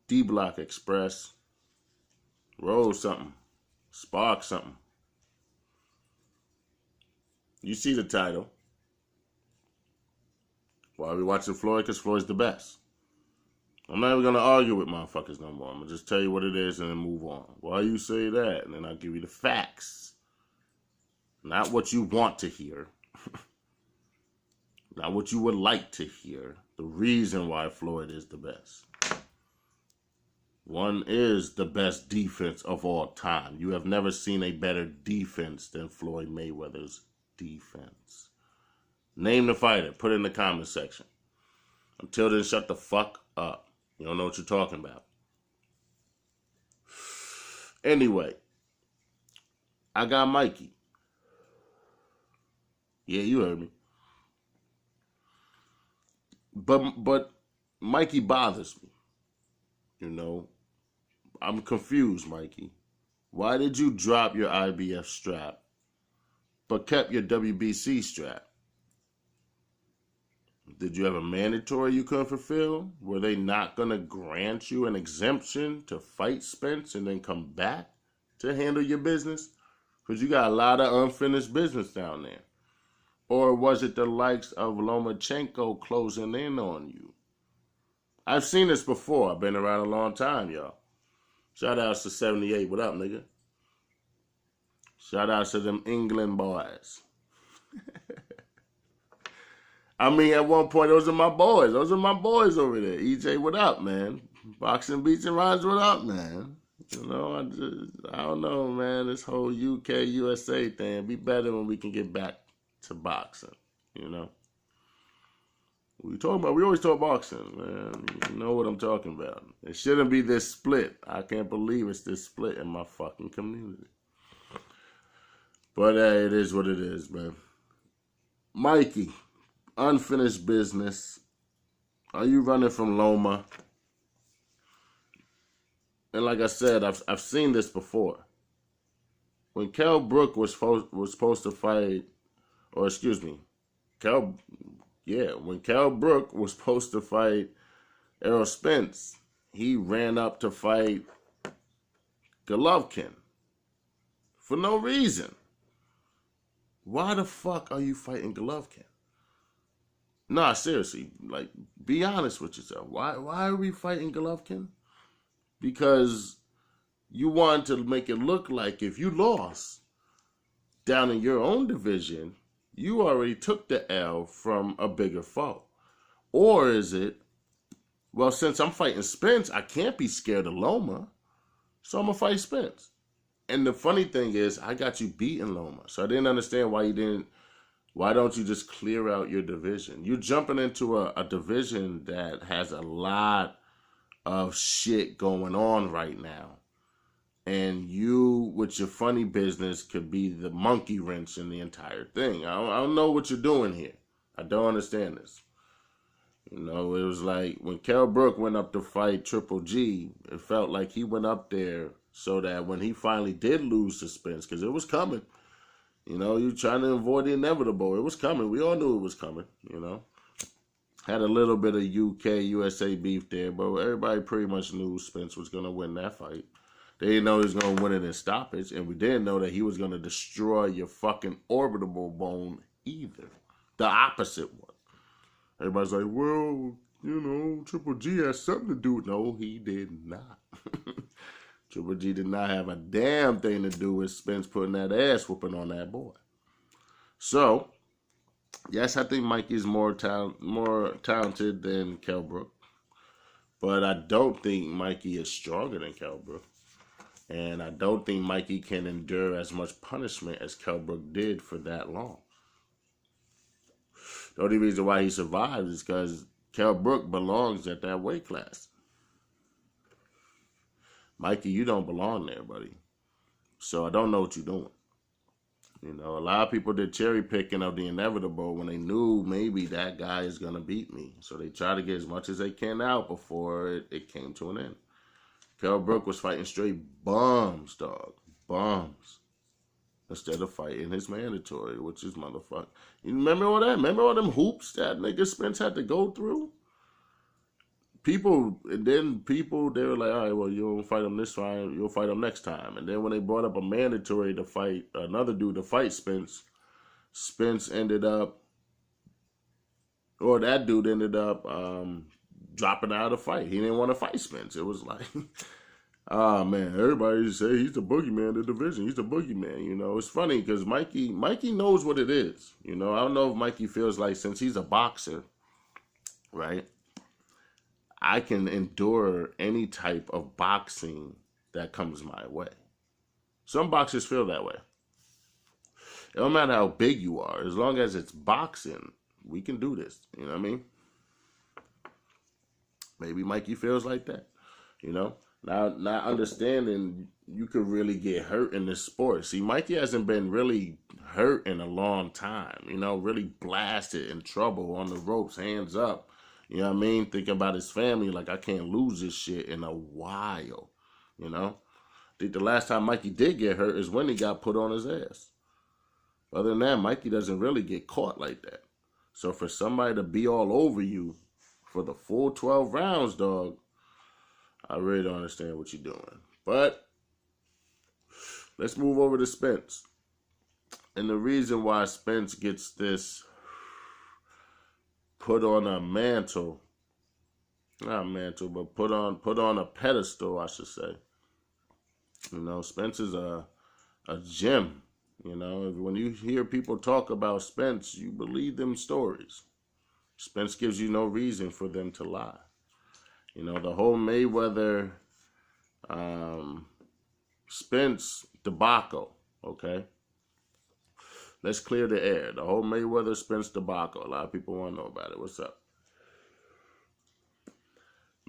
DBLOCKEXPRESS. Roll something. Spark something. You see the title. Why are we watching Floyd? Because Floyd's the best. I'm not even going to argue with motherfuckers no more. I'm going to just tell you what it is and then move on. Why you say that? And then I'll give you the facts. Not what you want to hear. Not what you would like to hear. The reason why Floyd is the best. One is the best defense of all time. You have never seen a better defense than Floyd Mayweather's defense. Name the fighter. Put it in the comment section. Until then, shut the fuck up. You don't know what you're talking about. Anyway, I got Mikey. Yeah, you heard me. But Mikey bothers me. You know, I'm confused, Mikey. Why did you drop your IBF strap, but kept your WBC strap? Did you have a mandatory you couldn't fulfill? Were they not going to grant you an exemption to fight Spence and then come back to handle your business? Because you got a lot of unfinished business down there. Or was it the likes of Lomachenko closing in on you? I've seen this before. I've been around a long time, y'all. Shout outs to 78. What up, nigga? Shout outs to them England boys. I mean, at one point, those are my boys. Those are my boys over there. EJ, what up, man? Boxing Beats and Rhymes, what up, man? You know, I don't know, man. This whole UK, USA thing, be better when we can get back to boxing, you know? We always talk boxing, man. You know what I'm talking about. It shouldn't be this split. I can't believe it's this split in my fucking community. But hey, it is what it is, man. Mikey. Unfinished business. Are you running from Loma? And like I said, I've seen this before. When Kell Brook was supposed to fight, or excuse me, when Kell Brook was supposed to fight Errol Spence, he ran up to fight Golovkin for no reason. Why the fuck are you fighting Golovkin? Nah, seriously, like, be honest with yourself. Why are we fighting Golovkin? Because you want to make it look like if you lost down in your own division, you already took the L from a bigger foe. Or is it, well, since I'm fighting Spence, I can't be scared of Loma, so I'm going to fight Spence. And the funny thing is, I got you beating Loma, so I didn't understand why don't you just clear out your division? You're jumping into a division that has a lot of shit going on right now. And you, with your funny business, could be the monkey wrench in the entire thing. I don't know what you're doing here. I don't understand this. You know, it was like when Kell Brook went up to fight Triple G, it felt like he went up there so that when he finally did lose to Spence, because it was coming, you know, you're trying to avoid the inevitable. It was coming. We all knew it was coming, you know. Had a little bit of UK, USA beef there, but everybody pretty much knew Spence was going to win that fight. They didn't know he was going to win it in stoppage, and we didn't know that he was going to destroy your fucking orbital bone either. The opposite one. Everybody's like, well, you know, Triple G has something to do with it. No, he did not. Triple G did not have a damn thing to do with Spence putting that ass whooping on that boy. So, yes, I think Mikey's more talented than Kell Brook. But I don't think Mikey is stronger than Kell Brook. And I don't think Mikey can endure as much punishment as Kell Brook did for that long. The only reason why he survived is because Kell Brook belongs at that weight class. Mikey, you don't belong there, buddy. So I don't know what you're doing. You know, a lot of people did cherry picking of the inevitable when they knew maybe that guy is going to beat me. So they try to get as much as they can out before it came to an end. Kell Brook was fighting straight bums, dog. Bums. Instead of fighting his mandatory, which is motherfucker. You remember all that? Remember all them hoops that nigga Spence had to go through? people, they were like, all right, well, you don't fight him this time, you'll fight him next time. And then when they brought up a mandatory to fight another dude to fight Spence ended up, or that dude ended up dropping out of the fight. He didn't want to fight Spence. It was like, ah, man, everybody say he's the boogeyman of the division. He's the boogeyman, you know. It's funny because Mikey knows what it is. You know, I don't know if Mikey feels like, since he's a boxer, right, I can endure any type of boxing that comes my way. Some boxers feel that way. It don't matter how big you are. As long as it's boxing, we can do this. You know what I mean? Maybe Mikey feels like that, you know? Now, not understanding you could really get hurt in this sport. See, Mikey hasn't been really hurt in a long time, you know, really blasted in trouble on the ropes, hands up. You know what I mean? Thinking about his family, like, I can't lose this shit in a while, you know? I think the last time Mikey did get hurt is when he got put on his ass. Other than that, Mikey doesn't really get caught like that. So for somebody to be all over you for the full 12 rounds, dog, I really don't understand what you're doing. But let's move over to Spence. And the reason why Spence gets this put on a mantle, not mantle, but put on a pedestal, I should say. You know, Spence is a gem. You know, when you hear people talk about Spence, you believe them stories. Spence gives you no reason for them to lie. You know, the whole Mayweather Spence debacle, okay? Let's clear the air. The whole Mayweather Spence debacle. A lot of people want to know about it. What's up?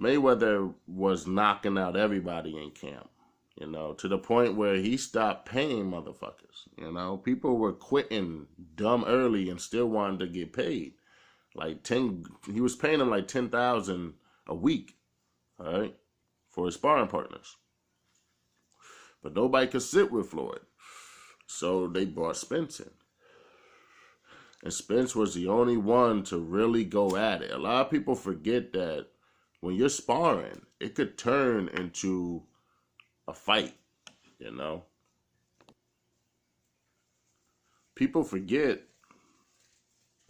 Mayweather was knocking out everybody in camp, you know, to the point where he stopped paying motherfuckers. You know, people were quitting dumb early and still wanted to get paid. He was paying them like $10,000 a week, all right, for his sparring partners. But nobody could sit with Floyd. So they brought Spence in. And Spence was the only one to really go at it. A lot of people forget that when you're sparring, it could turn into a fight, you know. People forget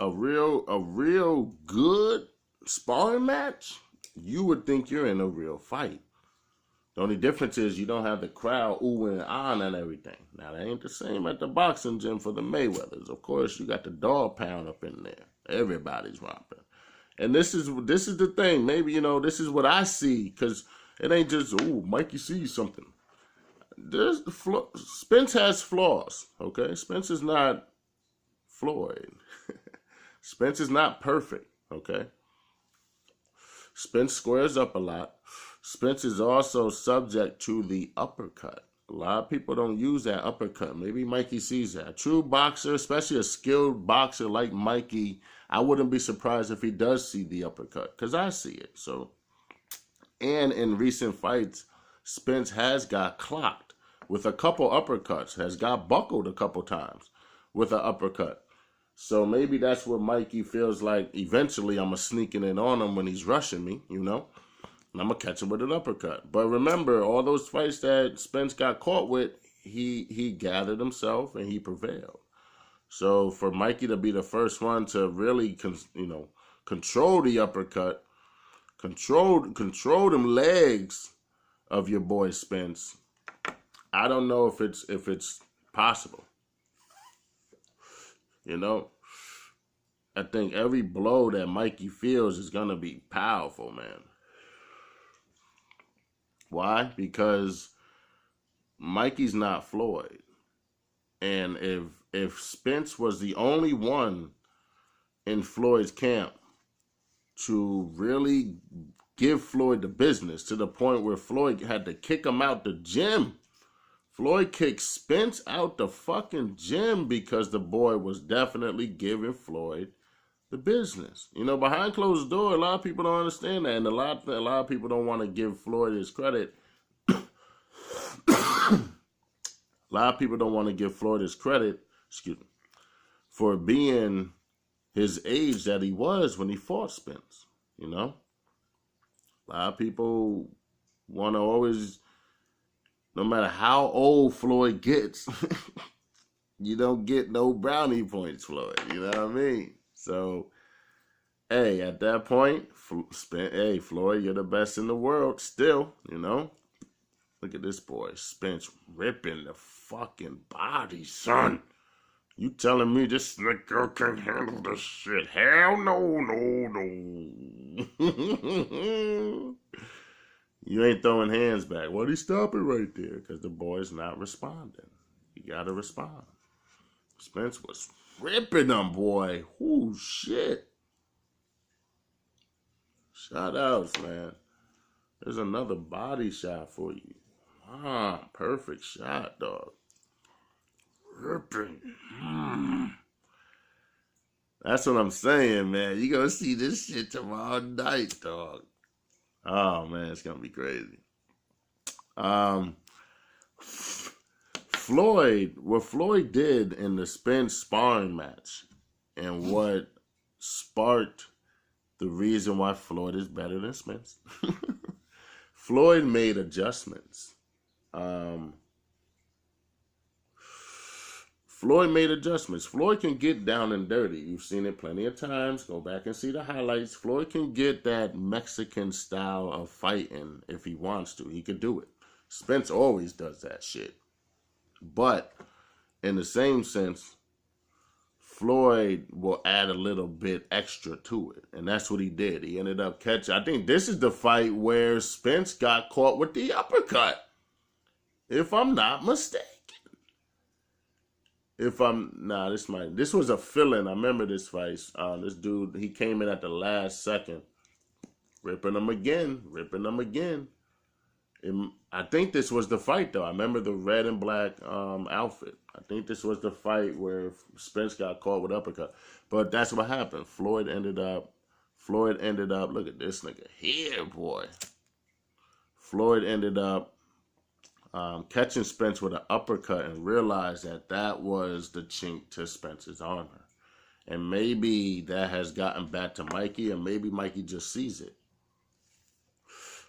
a real good sparring match, you would think you're in a real fight. The only difference is you don't have the crowd oohing and ahhing and everything. Now, that ain't the same at the boxing gym for the Mayweathers. Of course, you got the dog pound up in there. Everybody's romping. And this is the thing. Maybe, you know, this is what I see, because it ain't just, ooh, Mikey sees something. Spence has flaws, okay? Spence is not Floyd. Spence is not perfect, okay? Spence squares up a lot. Spence is also subject to the uppercut. A lot of people don't use that uppercut. Maybe Mikey sees that. A true boxer, especially a skilled boxer like Mikey, I wouldn't be surprised if he does see the uppercut, because I see it. So, and in recent fights, Spence has got clocked with a couple uppercuts, has got buckled a couple times with an uppercut. So maybe that's what Mikey feels like. Eventually, I'm sneaking in on him when he's rushing me, you know, and I'm going to catch him with an uppercut. But remember, all those fights that Spence got caught with, he gathered himself and he prevailed. So for Mikey to be the first one to really, control the uppercut, control them legs of your boy Spence, I don't know if it's possible. You know, I think every blow that Mikey feels is going to be powerful, man. Why? Because Mikey's not Floyd. And if Spence was the only one in Floyd's camp to really give Floyd the business, to the point where Floyd had to kick him out the gym. Floyd kicked Spence out the fucking gym because the boy was definitely giving Floyd the business. You know, behind closed door, a lot of people don't understand that, and a lot of people don't want to give Floyd his credit. A lot of people don't want to give Floyd his credit, for being his age that he was when he fought Spence, you know? A lot of people want to always, no matter how old Floyd gets, you don't get no brownie points, Floyd. You know what I mean? So, hey, at that point, hey, Floyd, you're the best in the world still, you know? Look at this boy, Spence ripping the fucking body, son. You telling me this nigga can handle this shit? Hell no, no, no. You ain't throwing hands back. Why'd he stop it right there? Because the boy's not responding. You gotta respond. Spence was ripping them, boy. Ooh, shit. Shout outs, man. There's another body shot for you. Ah, perfect shot, dog. Ripping. That's what I'm saying, man. You gonna see this shit tomorrow night, dog. Oh, man, it's gonna be crazy. What Floyd did in the Spence sparring match and what sparked the reason why Floyd is better than Spence. Floyd made adjustments. Floyd made adjustments. Floyd can get down and dirty. You've seen it plenty of times. Go back and see the highlights. Floyd can get that Mexican style of fighting if he wants to. He can do it. Spence always does that shit. But in the same sense, Floyd will add a little bit extra to it. And that's what he did. He ended up catching. I think this is the fight where Spence got caught with the uppercut, if I'm not mistaken. This was a fill-in. I remember this fight. This dude, he came in at the last second, ripping him again. I think this was the fight, though. I remember the red and black outfit. I think this was the fight where Spence got caught with uppercut. But that's what happened. Floyd ended up, look at this nigga here, boy. Floyd ended up catching Spence with an uppercut and realized that was the chink to Spence's armor. And maybe that has gotten back to Mikey, and maybe Mikey just sees it.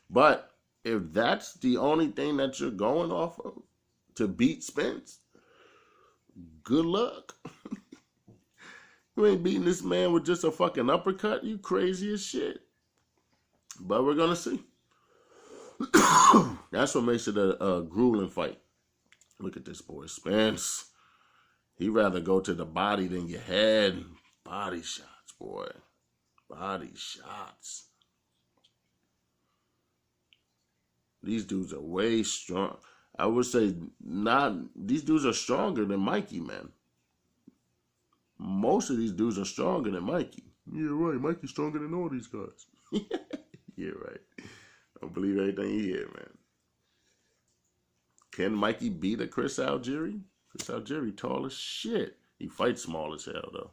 But if that's the only thing that you're going off of to beat Spence, good luck. You ain't beating this man with just a fucking uppercut. You crazy as shit. But we're going to see. That's what makes it a grueling fight. Look at this boy, Spence. He'd rather go to the body than your head. Body shots, boy. Body shots. These dudes are way strong. I would say these dudes are stronger than Mikey, man. Most of these dudes are stronger than Mikey. Yeah, right. Mikey's stronger than all these guys. Yeah, right. Don't believe everything you hear, man. Can Mikey beat a Chris Algieri? Chris Algieri tall as shit. He fights small as hell, though.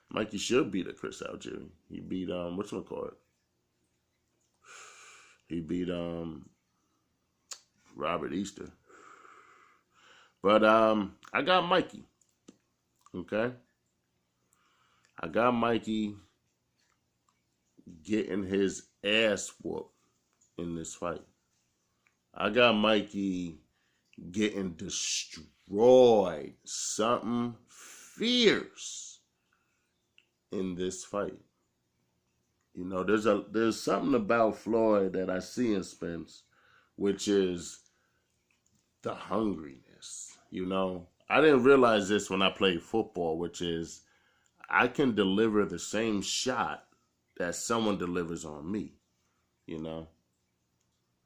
Mikey should beat a Chris Algieri. He beat, whatchamacallit? He beat, Robert Easter. But, I got Mikey. Okay? I got Mikey getting his ass whooped in this fight. I got Mikey getting destroyed. Something fierce in this fight. You know, there's something about Floyd that I see in Spence, which is the hungriness. You know, I didn't realize this when I played football, which is I can deliver the same shot that someone delivers on me. You know,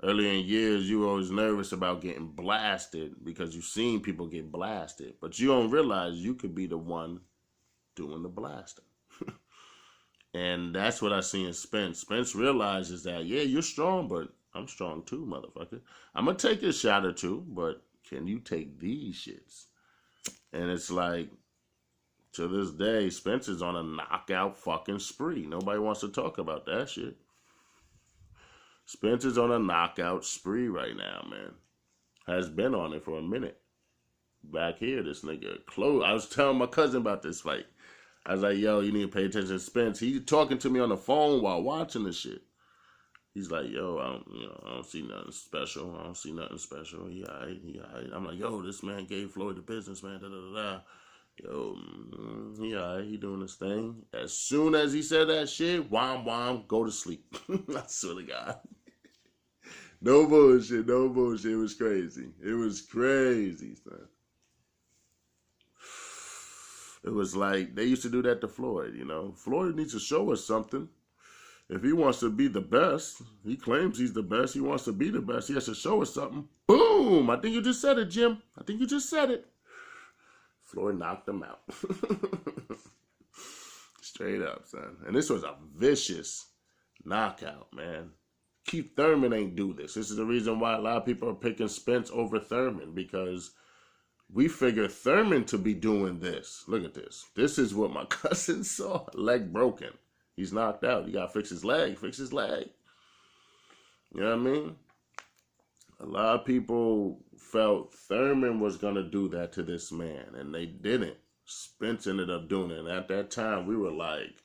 earlier in years, you were always nervous about getting blasted because you've seen people get blasted, but you don't realize you could be the one doing the blasting. And that's what I see in Spence. Spence realizes that, yeah, you're strong, but I'm strong too, motherfucker. I'm going to take a shot or two, but can you take these shits? And it's like, to this day, Spence is on a knockout fucking spree. Nobody wants to talk about that shit. Spence is on a knockout spree right now, man. Has been on it for a minute. Back here, this nigga close. I was telling my cousin about this fight. I was like, yo, you need to pay attention to Spence. He's talking to me on the phone while watching this shit. He's like, yo, I don't see nothing special. I don't see nothing special. He all right, he all right. I'm like, yo, this man gave Floyd the business, man. Da da da da. Yo, he all right. He doing his thing. As soon as he said that shit, wham, wham, go to sleep. I swear to God. No bullshit, no bullshit. It was crazy. It was crazy, son. It was like, they used to do that to Floyd, you know. Floyd needs to show us something. If he wants to be the best, he claims he's the best. He wants to be the best. He has to show us something. Boom! I think you just said it, Jim. I think you just said it. Floyd knocked him out. Straight up, son. And this was a vicious knockout, man. Keith Thurman ain't do this. This is the reason why a lot of people are picking Spence over Thurman, because we figure Thurman to be doing this. Look at this. This is what my cousin saw. Leg broken. He's knocked out. You got to fix his leg. Fix his leg. You know what I mean? A lot of people felt Thurman was going to do that to this man, and they didn't. Spence ended up doing it. And at that time, we were like,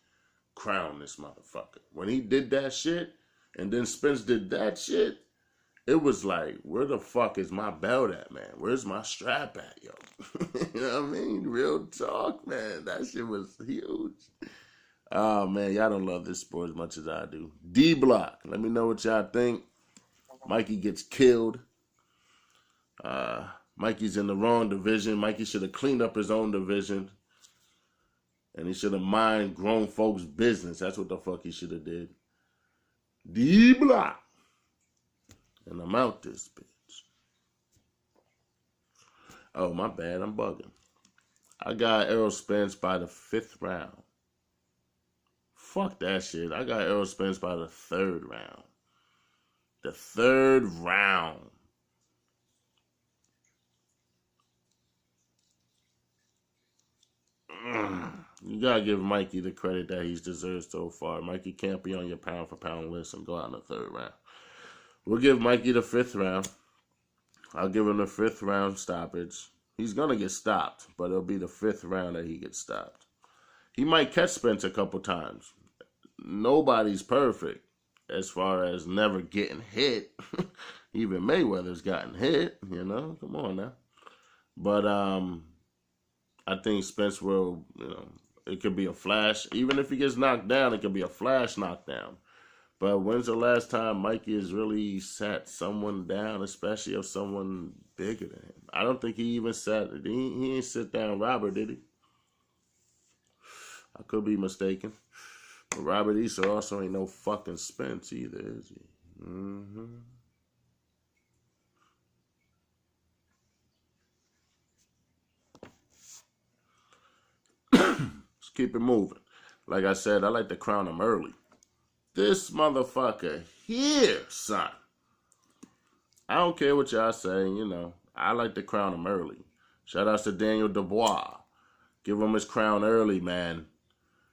crown this motherfucker. When he did that shit, and then Spence did that shit, it was like, where the fuck is my belt at, man? Where's my strap at, yo? You know what I mean? Real talk, man. That shit was huge. Oh, man, y'all don't love this sport as much as I do. D-Block. Let me know what y'all think. Mikey gets killed. Mikey's in the wrong division. Mikey should have cleaned up his own division. And he should have mind grown folks' business. That's what the fuck he should have did. D-Block. And I'm out this bitch. Oh, my bad. I'm bugging. I got Errol Spence by the 5th round. Fuck that shit. I got Errol Spence by the 3rd round. The 3rd round. You gotta give Mikey the credit that he's deserved so far. Mikey can't be on your pound for pound list and go out in the 3rd round. We'll give Mikey the 5th round. I'll give him the 5th round stoppage. He's gonna get stopped, but it'll be the 5th round that he gets stopped. He might catch Spence a couple times. Nobody's perfect as far as never getting hit. Even Mayweather's gotten hit, you know. Come on now. But I think Spence will, you know, it could be a flash. Even if he gets knocked down, it could be a flash knockdown. But when's the last time Mikey has really sat someone down, especially of someone bigger than him? I don't think he even sat, he ain't sit down Robert, did he? I could be mistaken. But Robert Easter also ain't no fucking Spence either, is he? Mm-hmm. Let's keep it moving. Like I said, I like to crown him early. This motherfucker here, son. I don't care what y'all say, you know. I like to crown him early. Shout outs to Daniel Dubois. Give him his crown early, man.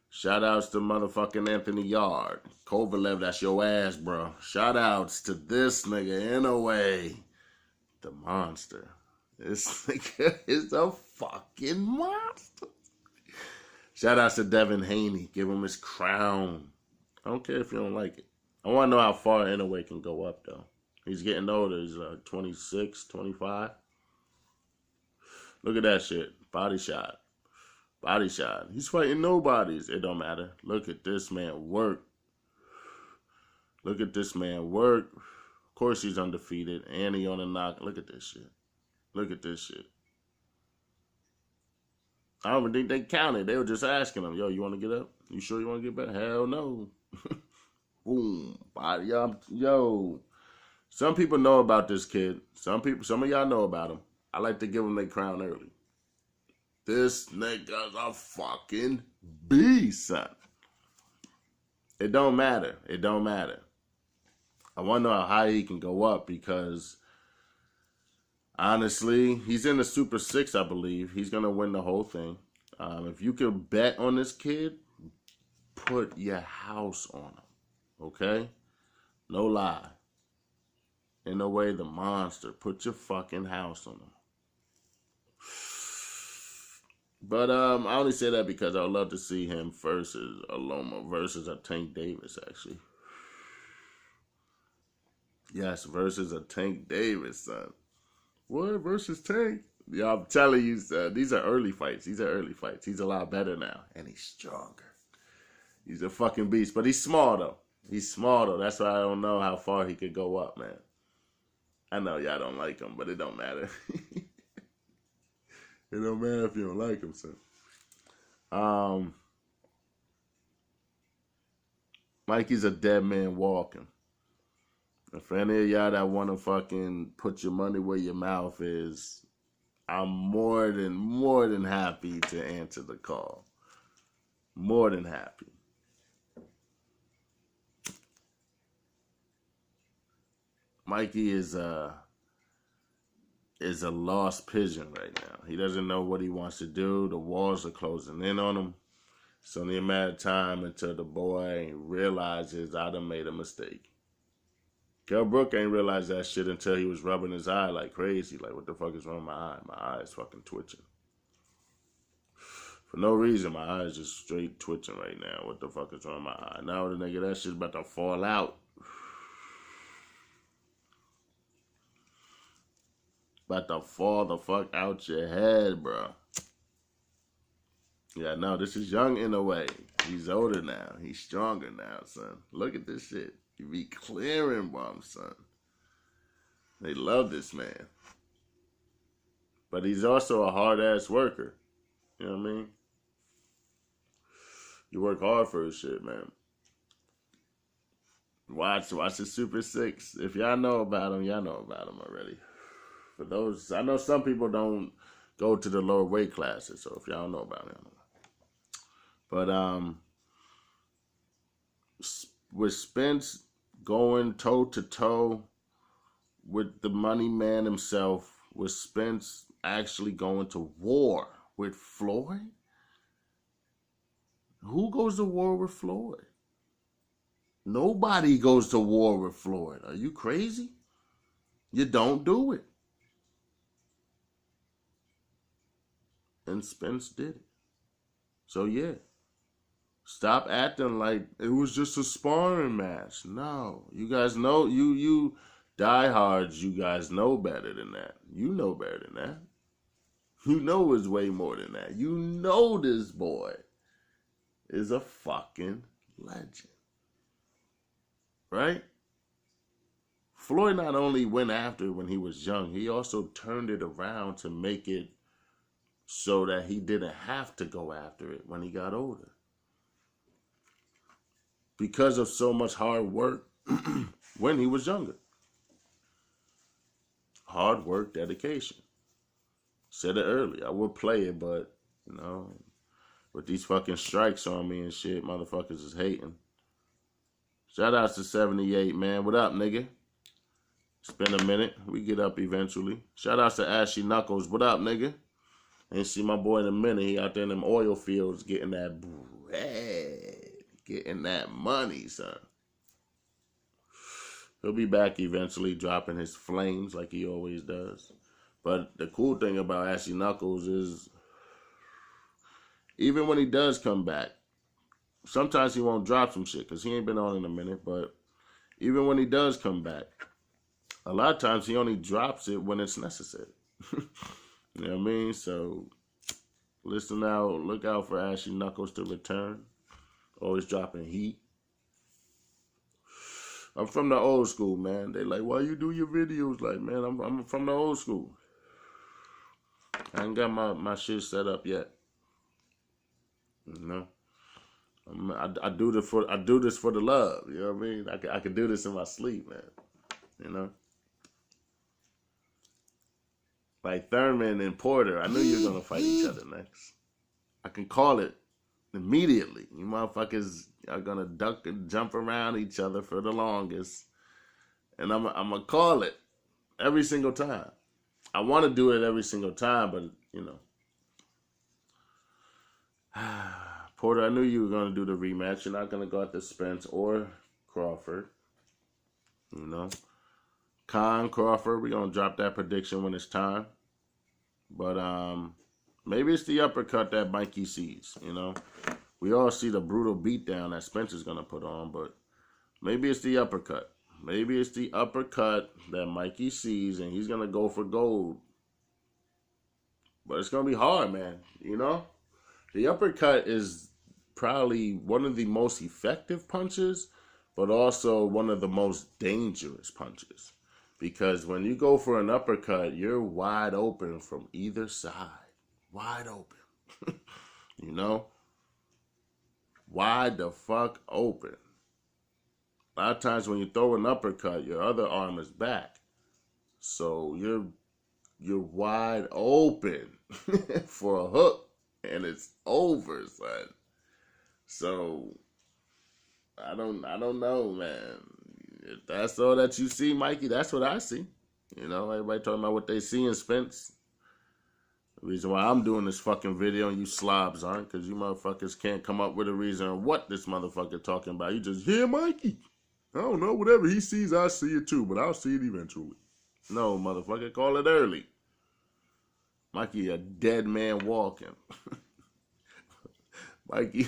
Shout outs to motherfucking Anthony Yard. Kovalev, that's your ass, bro. Shout outs to this nigga in a way. The monster. This nigga is a fucking monster. Shout outs to Devin Haney. Give him his crown. I don't care if you don't like it. I want to know how far Inouye can go up, though. He's getting older. He's 26, 25. Look at that shit. Body shot. Body shot. He's fighting nobodies. It don't matter. Look at this man work. Look at this man work. Of course he's undefeated. And he on a knock. Look at this shit. Look at this shit. I don't even think they counted. They were just asking him, yo, you want to get up? You sure you want to get back? Hell no. Boom. Body, yo. Some people know about this kid. Some of y'all know about him. I like to give him their crown early. This nigga's a fucking beast, son. It don't matter. It don't matter. I want to know how high he can go up because, honestly, he's in the Super 6, I believe. He's going to win the whole thing. If you can bet on this kid, put your house on him. Okay? No lie. Inouye, the monster. Put your fucking house on him. But I only say that because I would love to see him versus a Loma versus a Tank Davis, actually. Yes, versus a Tank Davis, son. What versus Tank? Yeah, I'm telling you, son. These are early fights. These are early fights. He's a lot better now, and he's stronger. He's a fucking beast, but he's small though. He's small though. That's why I don't know how far he could go up, man. I know y'all don't like him, but it don't matter. It don't matter if you don't like him, son. Mikey's a dead man walking. And for any of y'all that want to fucking put your money where your mouth is, I'm more than happy to answer the call. More than happy. Mikey is a lost pigeon right now. He doesn't know what he wants to do. The walls are closing in on him. It's only a matter of time until the boy realizes I done made a mistake. Kell Brook ain't realized that shit until he was rubbing his eye like crazy. Like, what the fuck is wrong with my eye? My eye is fucking twitching. For no reason, my eye is just straight twitching right now. What the fuck is wrong with my eye? Now the nigga, that shit's about to fall out. About to fall the fuck out your head, bro. Yeah, no, this is young in a way. He's older now. He's stronger now, son. Look at this shit. You be clearing bombs, son. They love this man. But he's also a hard-ass worker. You know what I mean? You work hard for his shit, man. Watch the Super 6. If y'all know about him, y'all know about him already. For those, I know some people don't go to the lower weight classes, so if y'all don't know about him. But with Spence going toe-to-toe with the money man himself, with Spence actually going to war with Floyd? Who goes to war with Floyd? Nobody goes to war with Floyd. Are you crazy? You don't do it. And Spence did it. So yeah. Stop acting like it was just a sparring match. No. You guys know, you diehards, you guys know better than that. You know better than that. You know it's way more than that. You know this boy is a fucking legend. Right? Floyd not only went after it when he was young, he also turned it around to make it so that he didn't have to go after it when he got older. Because of so much hard work when he was younger. Hard work, dedication. Said it earlier. I would play it, but, you know, with these fucking strikes on me and shit, motherfuckers is hating. Shout out to 78, man. What up, nigga? It's been a minute. We get up eventually. Shout out to Ashy Knuckles. What up, nigga? Ain't see my boy in a minute. He out there in them oil fields getting that bread. Getting that money, son. He'll be back eventually, dropping his flames like he always does. But the cool thing about Ashy Knuckles is, even when he does come back, sometimes he won't drop some shit because he ain't been on in a minute. But even when he does come back, a lot of times he only drops it when it's necessary. You know what I mean? So listen out, look out for Ashy Knuckles to return. Always dropping heat. I'm from the old school, man. They like, why you do your videos? Like, man, I'm from the old school. I ain't got my shit set up yet. You know, I do this for the love. You know what I mean? I can do this in my sleep, man. You know, like Thurman and Porter. I knew you were gonna fight each other next. I can call it immediately. You motherfuckers are gonna duck and jump around each other for the longest, and I'm gonna call it every single time. I want to do it every single time, but you know, Porter, I knew you were gonna do the rematch. You're not gonna go after Spence or Crawford. You know, Khan, Crawford. We're gonna drop that prediction when it's time, but maybe it's the uppercut that Mikey sees, you know. We all see the brutal beatdown that Spencer's going to put on, but maybe it's the uppercut. Maybe it's the uppercut that Mikey sees, and he's going to go for gold. But it's going to be hard, man. You know? The uppercut is probably one of the most effective punches, but also one of the most dangerous punches. Because when you go for an uppercut, you're wide open from either side. Wide open. You know? Wide the fuck open. A lot of times when you throw an uppercut, your other arm is back. So you're wide open for a hook, and it's over, son. So I don't know, man. If that's all that you see, Mikey, that's what I see. You know, everybody talking about what they see in Spence. The reason why I'm doing this fucking video and you slobs aren't, because you motherfuckers can't come up with a reason what this motherfucker talking about. You just hear Mikey. I don't know, whatever he sees, I see it too, but I'll see it eventually. No, motherfucker, call it early. Mikey, a dead man walking. Mikey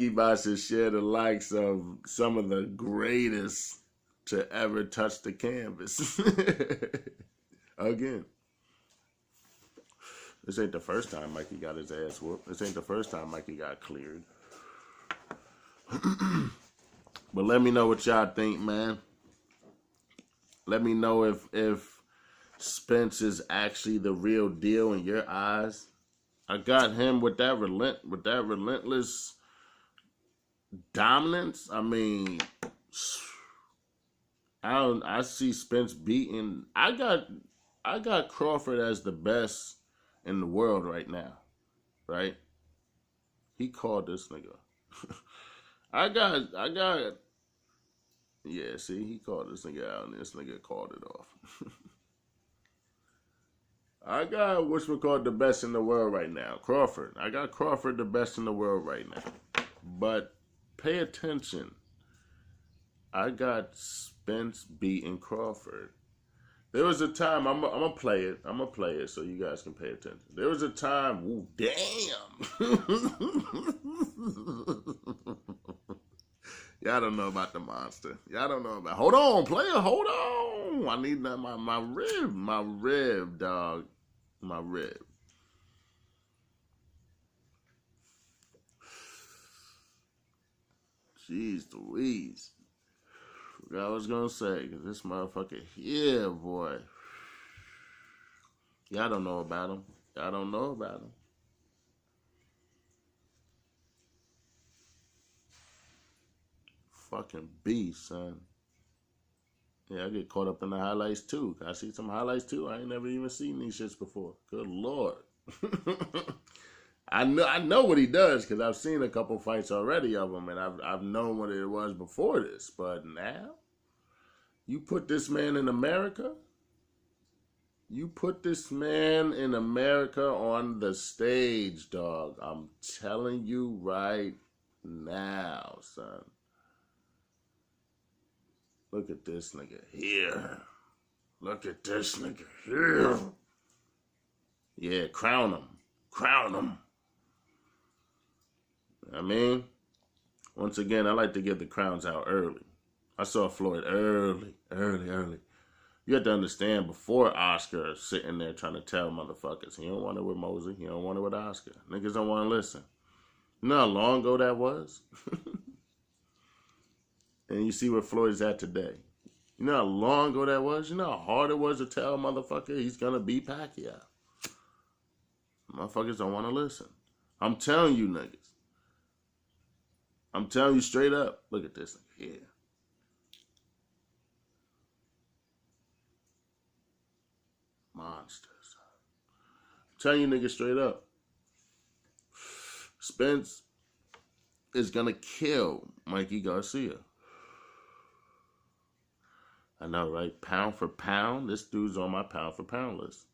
about to share the likes of some of the greatest to ever touch the canvas. Again. This ain't the first time Mikey got his ass whooped. This ain't the first time Mikey got cleared. But let me know what y'all think, man. Let me know if Spence is actually the real deal in your eyes. I got him with that relentless dominance. I mean, I see Spence beating. I got Crawford as the best in the world right now, right? He called this nigga. I got, yeah, see, he called this nigga out, and this nigga called it off. I got whatchamacallit the best in the world right now, Crawford. I got Crawford the best in the world right now. But pay attention. I got Spence beating Crawford. There was a time, I'm gonna play it so you guys can pay attention. There was a time, ooh, damn. Y'all don't know about the monster. Y'all don't know about, hold on, player, hold on. I need my rib, dog. My rib. Jeez Louise. Forgot what I was gonna say, because this motherfucker here, boy. Y'all don't know about him. Y'all don't know about him. Fucking beast, son. Yeah, I get caught up in the highlights too. I see some highlights too. I ain't never even seen these shits before. Good Lord. I know what he does because I've seen a couple fights already of him, and I've known what it was before this. But now, you put this man in America. You put this man in America on the stage, dog. I'm telling you right now, son. Look at this nigga here. Look at this nigga here. Yeah, crown him. Crown him. I mean, once again, I like to get the crowns out early. I saw Floyd early. You have to understand, before Oscar sitting there trying to tell motherfuckers, he don't want it with Mosey, he don't want it with Oscar. Niggas don't want to listen. You know how long ago that was? And you see where Floyd's at today. You know how long ago that was? You know how hard it was to tell a motherfucker he's going to beat Pacquiao? Motherfuckers don't want to listen. I'm telling you, niggas. I'm telling you straight up. Look at this nigga here. Monsters. I'm telling you, niggas, straight up. Spence is going to kill Mikey Garcia. I know, right? Pound for pound, this dude's on my pound for pound list.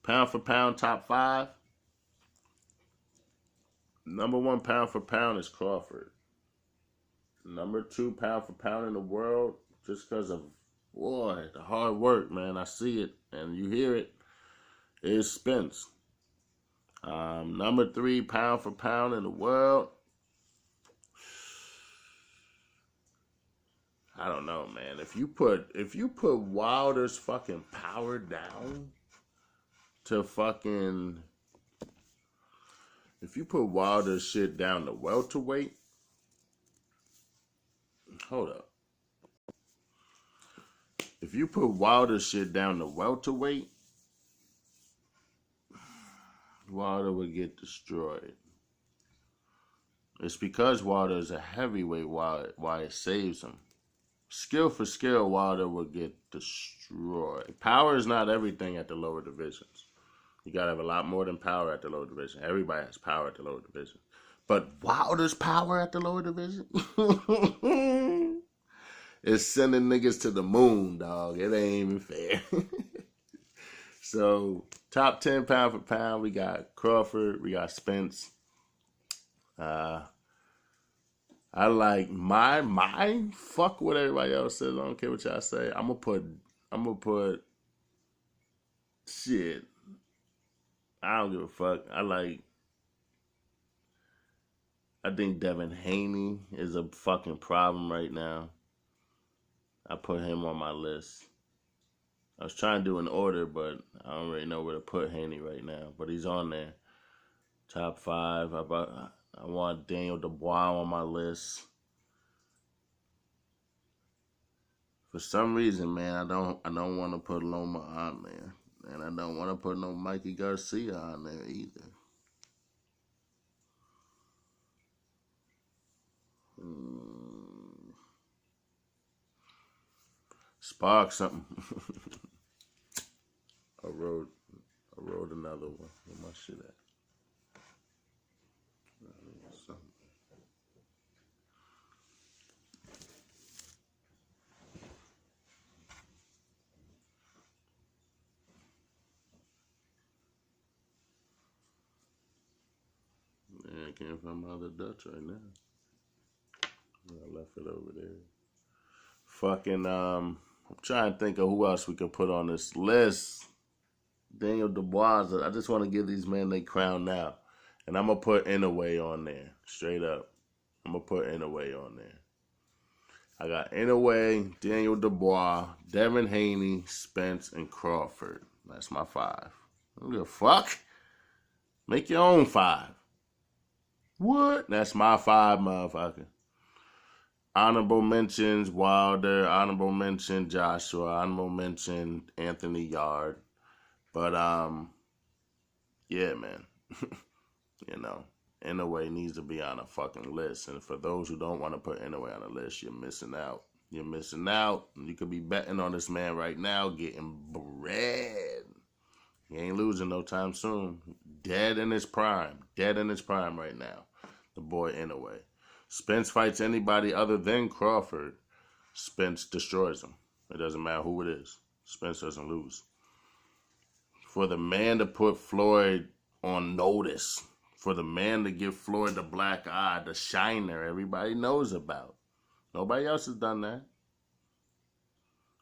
Pound for pound, top 5. Number 1 pound for pound is Crawford. Number 2 pound for pound in the world, just because of, boy, the hard work, man. I see it and you hear it, is Spence. Number 3 pound for pound in the world, I don't know, man. If you put Wilder's fucking power down to fucking, if you put Wilder's shit down to welterweight, hold up. If you put Wilder's shit down to welterweight, Wilder would get destroyed. It's because Wilder is a heavyweight why it saves him. Skill for skill, Wilder would get destroyed. Power is not everything at the lower divisions. You got to have a lot more than power at the lower division. Everybody has power at the lower division. But Wilder's power at the lower division is sending niggas to the moon, dog. It ain't even fair. So, top 10 pound for pound, we got Crawford, we got Spence. I like my fuck what everybody else says. I don't care what y'all say. I'm gonna put shit. I don't give a fuck. I think Devin Haney is a fucking problem right now. I put him on my list. I was trying to do an order, but I don't really know where to put Haney right now. But he's on there. Top 5. I want Daniel Dubois on my list. For some reason, man, I don't want to put Loma on there. And I don't want to put no Mikey Garcia on there either. Spark something. I wrote another one. Where my shit at? I can't find my other Dutch right now. I left it over there. Fucking, I'm trying to think of who else we could put on this list. Daniel Dubois. I just want to give these men their crown now. And I'm going to put Inouye on there. Straight up. I'm going to put Inouye on there. I got Inouye, Daniel Dubois, Devin Haney, Spence, and Crawford. That's my 5. I don't give a fuck. Make your own 5. What? That's my 5, motherfucker. Honorable mentions Wilder. Honorable mention Joshua. Honorable mention Anthony Yard. But, yeah, man. You know, Inouye needs to be on a fucking list. And for those who don't want to put Inouye on a list, you're missing out. You're missing out. You could be betting on this man right now, getting bread. He ain't losing no time soon. Dead in his prime. Dead in his prime right now. The boy Inouye. Spence fights anybody other than Crawford. Spence destroys him. It doesn't matter who it is. Spence doesn't lose. For the man to put Floyd on notice, for the man to give Floyd the black eye, the shiner everybody knows about. Nobody else has done that.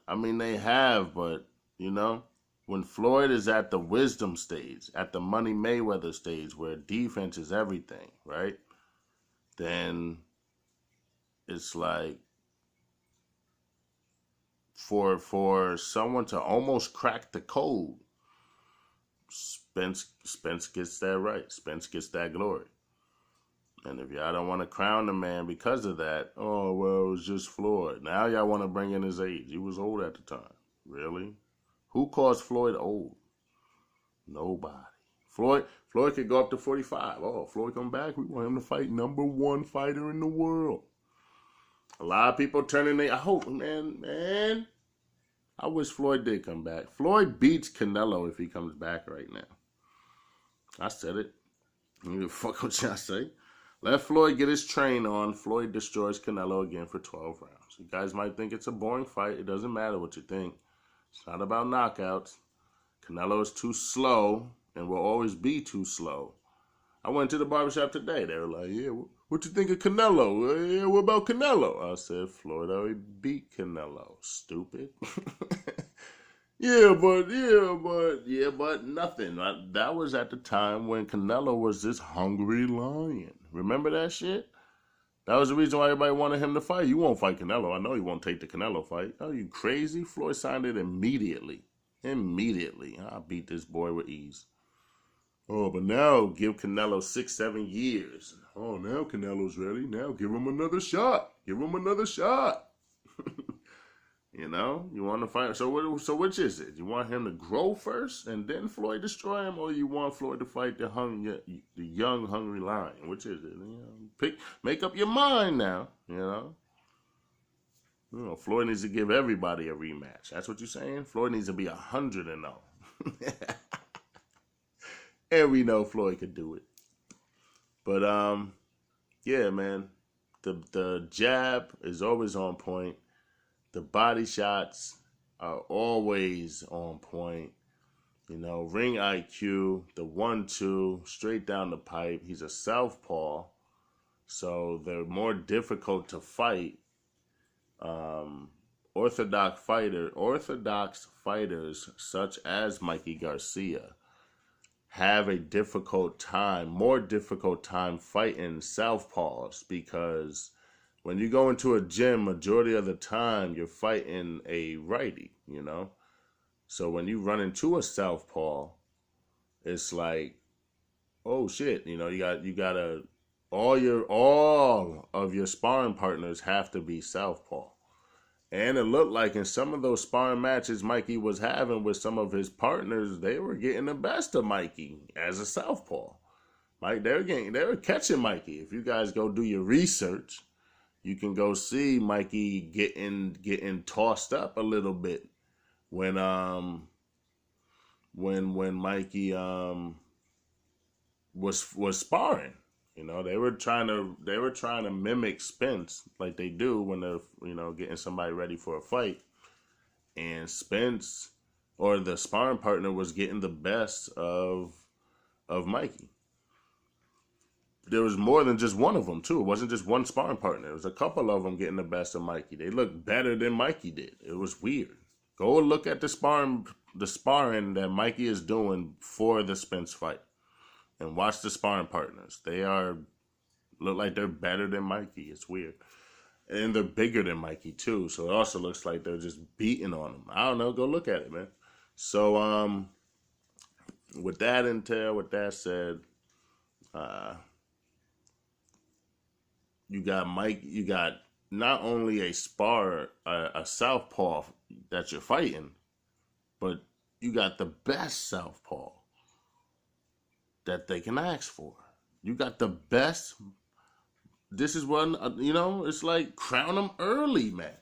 I mean, they have, but, you know, when Floyd is at the wisdom stage, at the Money Mayweather stage, where defense is everything, right? Then it's like, for someone to almost crack the code, Spence gets that right. Spence gets that glory. And if y'all don't want to crown the man because of that, oh, well, it was just Floyd. Now y'all want to bring in his age. He was old at the time. Really? Who calls Floyd old? Nobody. Floyd could go up to 45. Oh, Floyd come back. We want him to fight #1 fighter in the world. A lot of people turning their... I hope, man. I wish Floyd did come back. Floyd beats Canelo if he comes back right now. I said it. I don't give a fuck what y'all say. Let Floyd get his train on. Floyd destroys Canelo again for 12 rounds. You guys might think it's a boring fight. It doesn't matter what you think. It's not about knockouts. Canelo is too slow and will always be too slow. I went to the barbershop today. They were like, yeah, what you think of Canelo? Yeah, what about Canelo? I said, Floyd already beat Canelo, stupid. Yeah, but nothing. That was at the time when Canelo was this hungry lion. Remember that shit? That was the reason why everybody wanted him to fight. You won't fight Canelo. I know you won't take the Canelo fight. Are you crazy? Floyd signed it immediately. Immediately. I'll beat this boy with ease. Oh, but now give Canelo 6, 7 years. Oh, now Canelo's ready. Now give him another shot. Give him another shot. You know, you want to fight. So which is it? You want him to grow first and then Floyd destroy him, or you want Floyd to fight the young, hungry lion? Which is it? You know, make up your mind now. You know, Floyd needs to give everybody a rematch. That's what you're saying. Floyd needs to be 100-0. And we know Floyd could do it. But yeah, man, the jab is always on point. The body shots are always on point. You know, ring IQ, the 1-2, straight down the pipe. He's a southpaw, so they're more difficult to fight. Orthodox fighters such as Mikey Garcia have a more difficult time fighting southpaws, because when you go into a gym, majority of the time you're fighting a righty, you know? So when you run into a southpaw, it's like, oh shit, you know, you gotta all of your sparring partners have to be southpaw. And it looked like in some of those sparring matches Mikey was having with some of his partners, they were getting the best of Mikey as a southpaw. They were catching Mikey. If you guys go do your research, you can go see Mikey getting tossed up a little bit when Mikey was sparring. You know, they were trying to mimic Spence like they do when they're, you know, getting somebody ready for a fight. And Spence, or the sparring partner, was getting the best of Mikey. There was more than just one of them, too. It wasn't just one sparring partner. It was a couple of them getting the best of Mikey. They looked better than Mikey did. It was weird. Go look at the sparring that Mikey is doing for the Spence fight. And watch the sparring partners. They look like they're better than Mikey. It's weird. And they're bigger than Mikey, too. So it also looks like they're just beating on him. I don't know. Go look at it, man. So, with that intel, with that said, you got not only a southpaw that you're fighting, but you got the best southpaw that they can ask for. You got the best. This is one, you know, it's like crown them early, man.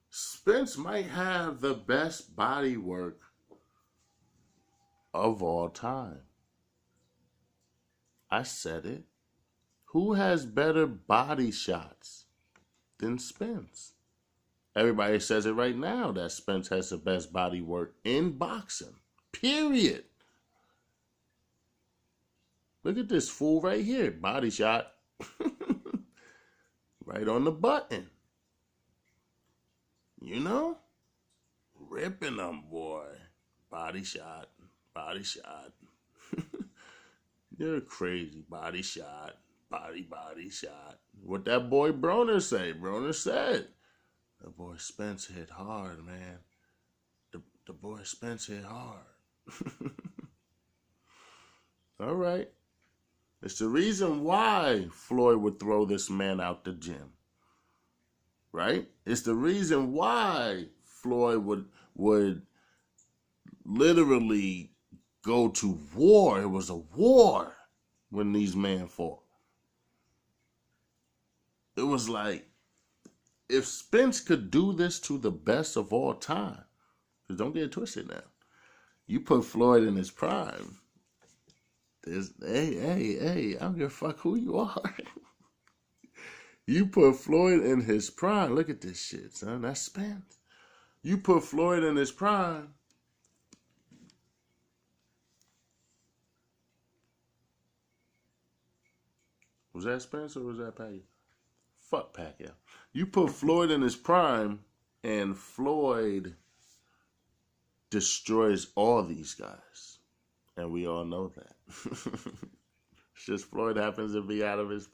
Spence might have the best body work of all time. I said it. Who has better body shots than Spence? Everybody says it right now that Spence has the best body work in boxing. Period. Look at this fool right here. Body shot. Right on the button. You know? Ripping them, boy. Body shot. Body shot. You're crazy. Body shot. Body shot. What that boy Broner say? Broner said, the boy Spence hit hard, man. The boy Spence hit hard. All right. It's the reason why Floyd would throw this man out the gym. Right? It's the reason why Floyd would literally go to war. It was a war when these men fought. It was like, if Spence could do this to the best of all time, because don't get it twisted now, you put Floyd in his prime. Hey, I don't give a fuck who you are. You put Floyd in his prime. Look at this shit, son. That's Spence. You put Floyd in his prime. Was that Spence or was that Pacquiao? Fuck Pacquiao. You put Floyd in his prime, and Floyd destroys all these guys. And we all know that. It's just Floyd happens to be out of his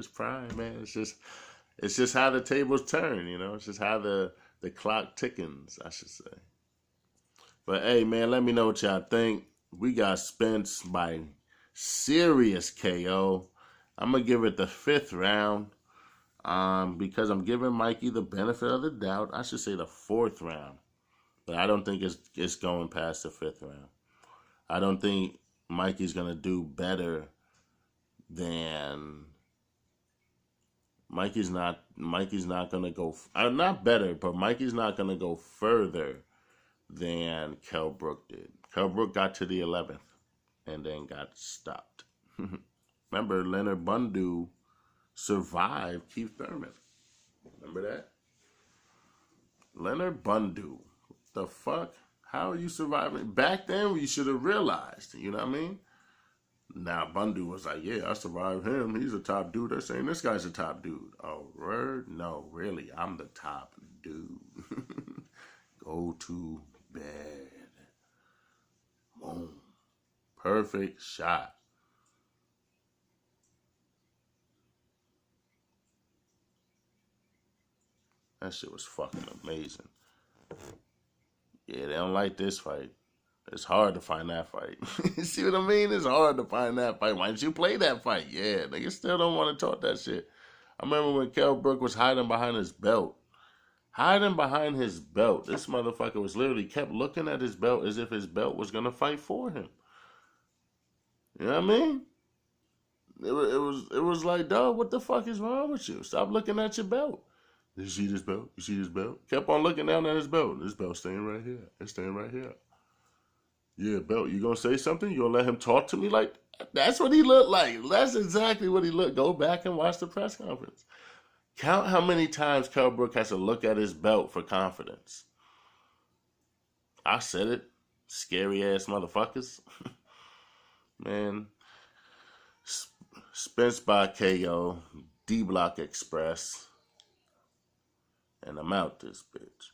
prime, man. It's just how the tables turn, you know. It's just how the clock tickens, I should say. But hey, man, let me know what y'all think. We got Spence by serious KO. I'm gonna give it the 5th round. Because I'm giving Mikey the benefit of the doubt. I should say the 4th round. But I don't think it's going past the 5th round. I don't think Mikey's gonna do better than Mikey's not gonna go not better, but Mikey's not gonna go further than Kell Brook did. Kell Brook got to the 11th and then got stopped. Remember, Leonard Bundu survived Keith Thurman. Remember that? Leonard Bundu. What the fuck? How are you surviving? Back then, you should have realized. You know what I mean? Now, Bundu was like, yeah, I survived him. He's a top dude. They're saying this guy's a top dude. Oh, word? No, really, I'm the top dude. Go to bed. Boom. Perfect shot. That shit was fucking amazing. Yeah, they don't like this fight. It's hard to find that fight. You see what I mean? It's hard to find that fight. Why didn't you play that fight? Yeah, niggas still don't want to talk that shit. I remember when Kell Brook was hiding behind his belt. Hiding behind his belt. This motherfucker was literally kept looking at his belt as if his belt was going to fight for him. You know what I mean? It was like, dog, what the fuck is wrong with you? Stop looking at your belt. You see this belt? You see this belt? Kept on looking down at his belt. This belt's staying right here. It's staying right here. Yeah, belt, you gonna say something? You gonna let him talk to me? Like, that's what he looked like. That's exactly what he looked. Go back and watch the press conference. Count how many times Kell Brook has to look at his belt for confidence. I said it. Scary ass motherfuckers. Man. Spence by KO. DBLOCKEXPRESS. And I'm out this bitch.